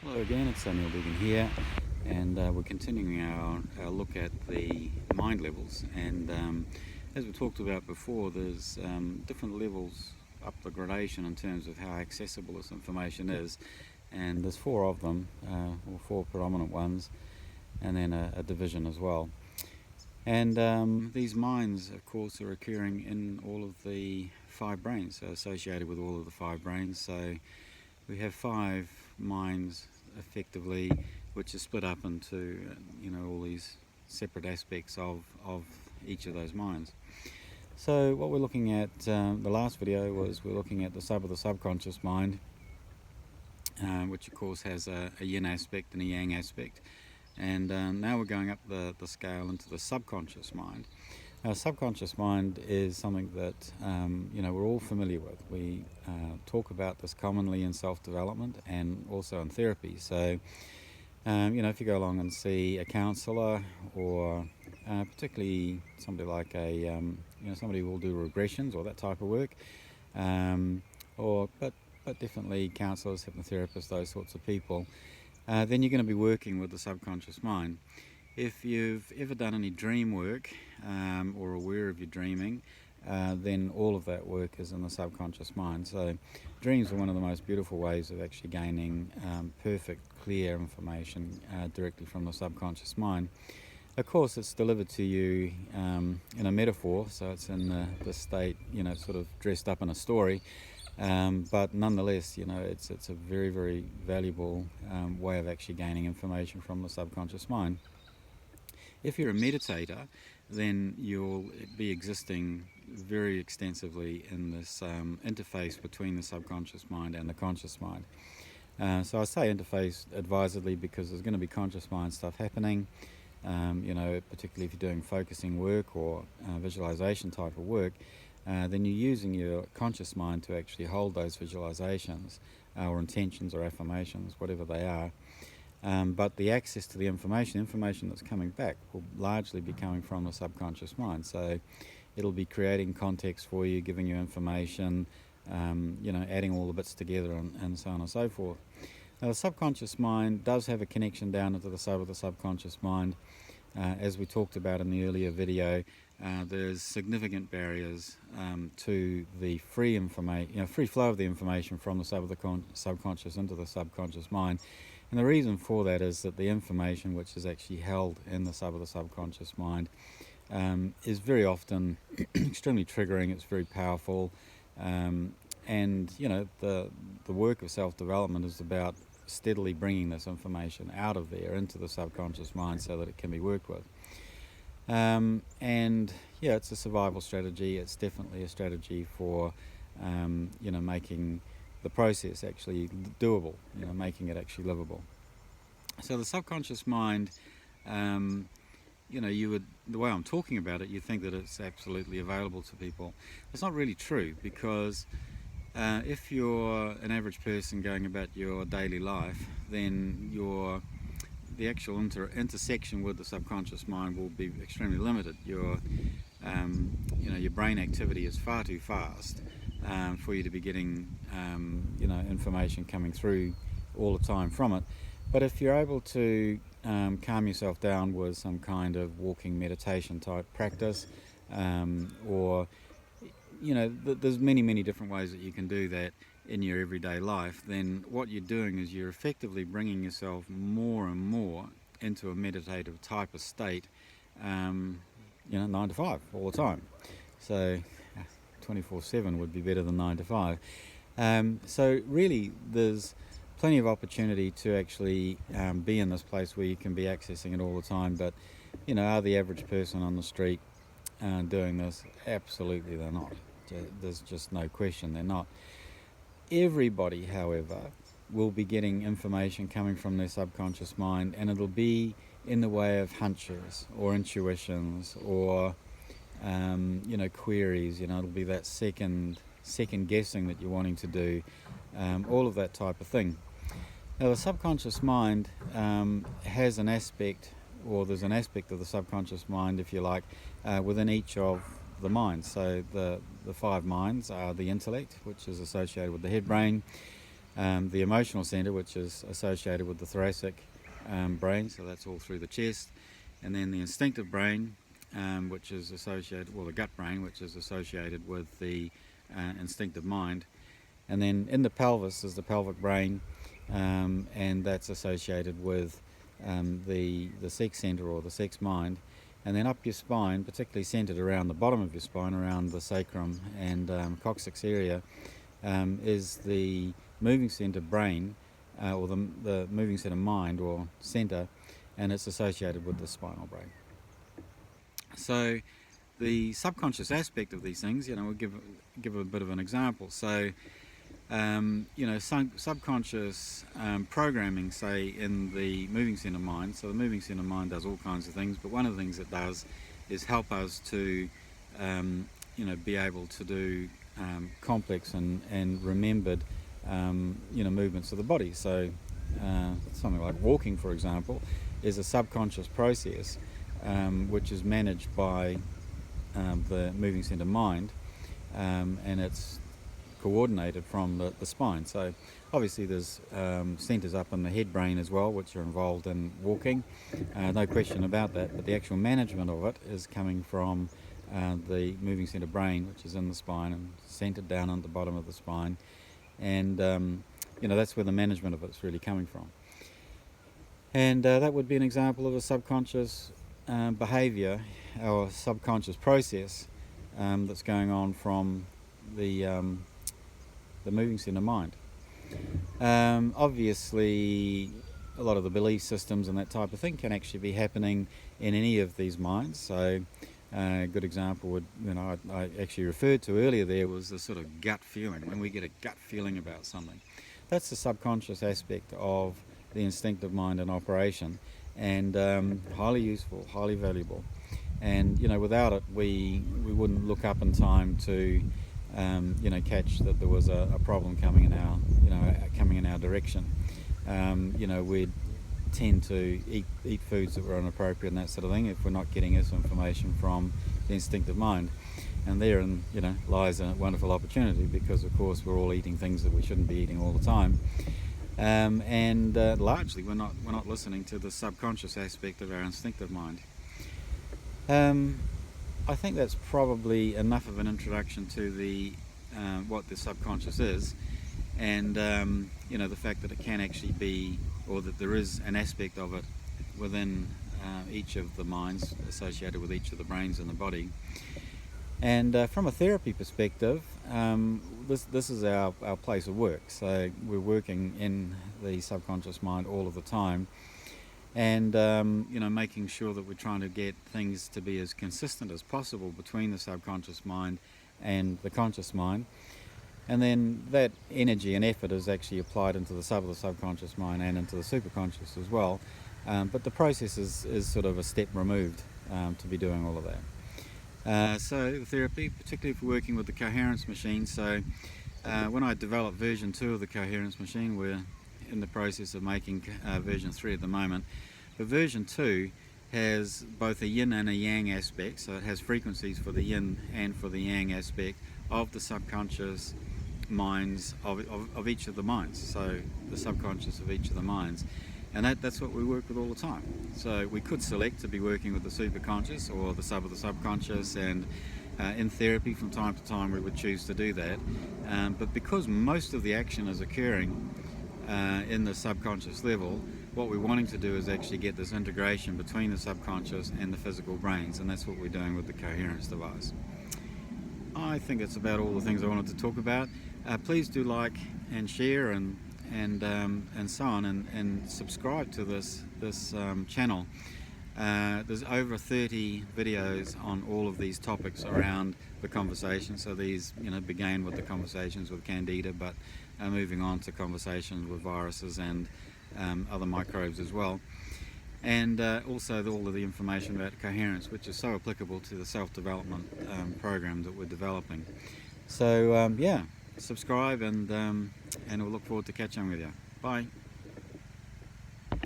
Hello again, it's Neil Dugan here, and we're continuing our look at the mind levels. And as we talked about before, there's different levels up the gradation in terms of how accessible this information is. And there's four of them, or four predominant ones, and then a division as well. And these minds, of course, are occurring in all of the five brains, so associated with all of the five brains. So we have five minds effectively, which is split up into all these separate aspects of each of those minds. So what we're looking at, the last video was we're looking at the subconscious mind, which of course has a yin aspect and a yang aspect, and now we're going up the scale into the subconscious mind. Now, subconscious mind is something that we're all familiar with. We talk about this commonly in self-development and also in therapy. So, if you go along and see a counsellor, or particularly somebody like somebody who will do regressions or that type of work, but definitely counsellors, hypnotherapists, those sorts of people, then you're going to be working with the subconscious mind. If you've ever done any dream work or aware of your dreaming, then all of that work is in the subconscious mind. So dreams are one of the most beautiful ways of actually gaining perfect, clear information directly from the subconscious mind. Of course, it's delivered to you in a metaphor, so it's in the state, sort of dressed up in a story. But nonetheless, it's a very, very valuable way of actually gaining information from the subconscious mind. If you're a meditator, then you'll be existing very extensively in this interface between the subconscious mind and the conscious mind. So I say interface advisedly because there's going to be conscious mind stuff happening, particularly if you're doing focusing work or visualization type of work, then you're using your conscious mind to actually hold those visualizations or intentions or affirmations, whatever they are. But the access to the information that's coming back will largely be coming from the subconscious mind. So it'll be creating context for you, giving you information, adding all the bits together and so on and so forth. Now, the subconscious mind does have a connection down into the subconscious mind. As we talked about in the earlier video, there's significant barriers to the free flow of the information from the subconscious into the subconscious mind. And the reason for that is that the information which is actually held in the subconscious mind is very often extremely triggering. It's very powerful, and the work of self-development is about steadily bringing this information out of there into the subconscious mind so that it can be worked with. It's a survival strategy. It's definitely a strategy for making the process actually doable, making it actually livable. So the subconscious mind, the way I'm talking about it, you think that it's absolutely available to people. It's not really true, because if you're an average person going about your daily life, then the actual intersection with the subconscious mind will be extremely limited. Your brain activity is far too fast for you to be getting information coming through all the time from it. But if you're able to calm yourself down with some kind of walking meditation type practice, or there's many different ways that you can do that in your everyday life, then what you're doing is you're effectively bringing yourself more and more into a meditative type of state, 9 to 5 all the time. So 24/7 would be better than 9 to 5. So really there's plenty of opportunity to actually be in this place where you can be accessing it all the time. But are the average person on the street doing this? Absolutely they're not. There's just no question they're not. Everybody, however, will be getting information coming from their subconscious mind, and it'll be in the way of hunches or intuitions or queries. It'll be that second guessing that you're wanting to do, all of that type of thing. Now, the subconscious mind has an aspect, or there's an aspect of the subconscious mind, if you like, within each of the minds. So the five minds are the intellect, which is associated with the head brain. the emotional centre, which is associated with the thoracic brain, so that's all through the chest, and then the instinctive brain, which is associated, well, the gut brain, which is associated with the instinctive mind, and then in the pelvis is the pelvic brain, and that's associated with the sex centre or the sex mind. And then up your spine, particularly centred around the bottom of your spine, around the sacrum and coccyx area, is the moving centre brain, or the moving centre mind or centre, and it's associated with the spinal brain. So the subconscious aspect of these things, we'll give a bit of an example. So subconscious programming, say, in the moving centre mind. So the moving centre mind does all kinds of things, but one of the things it does is help us to be able to do complex and remembered movements of the body. So something like walking, for example, is a subconscious process which is managed by the moving centre mind, and it's coordinated from the spine. So obviously there's centres up in the head brain as well, which are involved in walking, no question about that, but the actual management of it is coming from the moving centre brain, which is in the spine and centred down on the bottom of the spine, and that's where the management of it's really coming from. And that would be an example of a subconscious behaviour or subconscious process that's going on from the moving centre mind. Obviously, a lot of the belief systems and that type of thing can actually be happening in any of these minds. So a good example would, I actually referred to earlier there, was the sort of gut feeling. When we get a gut feeling about something, that's the subconscious aspect of the instinctive mind in operation, and highly useful, highly valuable. And without it, we wouldn't look up in time to catch that there was a problem coming in our direction. We'd tend to eat foods that were inappropriate and that sort of thing if we're not getting this information from the instinctive mind. And therein, lies a wonderful opportunity, because of course we're all eating things that we shouldn't be eating all the time. And largely we're not listening to the subconscious aspect of our instinctive mind. I think that's probably enough of an introduction to the what the subconscious is, and the fact that it can actually be, or that there is an aspect of it within each of the minds associated with each of the brains in the body. And from a therapy perspective, this is our place of work. So we're working in the subconscious mind all of the time, and making sure that we're trying to get things to be as consistent as possible between the subconscious mind and the conscious mind. And then that energy and effort is actually applied into the subconscious mind and into the superconscious as well. But the process is sort of a step removed to be doing all of that. So the therapy, particularly if we're working with the coherence machine. So when I developed version 2 of the coherence machine, we're in the process of making version 3 at the moment. But version 2 has both a yin and a yang aspect, so it has frequencies for the yin and for the yang aspect of the subconscious minds of each of the minds, so the subconscious of each of the minds. And that's what we work with all the time. So we could select to be working with the superconscious or the sub of the subconscious, and in therapy from time to time we would choose to do that. But because most of the action is occurring in the subconscious level, what we're wanting to do is actually get this integration between the subconscious and the physical brains, and that's what we're doing with the coherence device. I think that's about all the things I wanted to talk about. Please do like and share and so on, and subscribe to this channel. There's over 30 videos on all of these topics around the conversation. So these began with the conversations with Candida, but moving on to conversations with viruses and other microbes as well, and also all of the information about coherence, which is so applicable to the self-development program that we're developing. So subscribe, and we'll look forward to catching with you. Bye.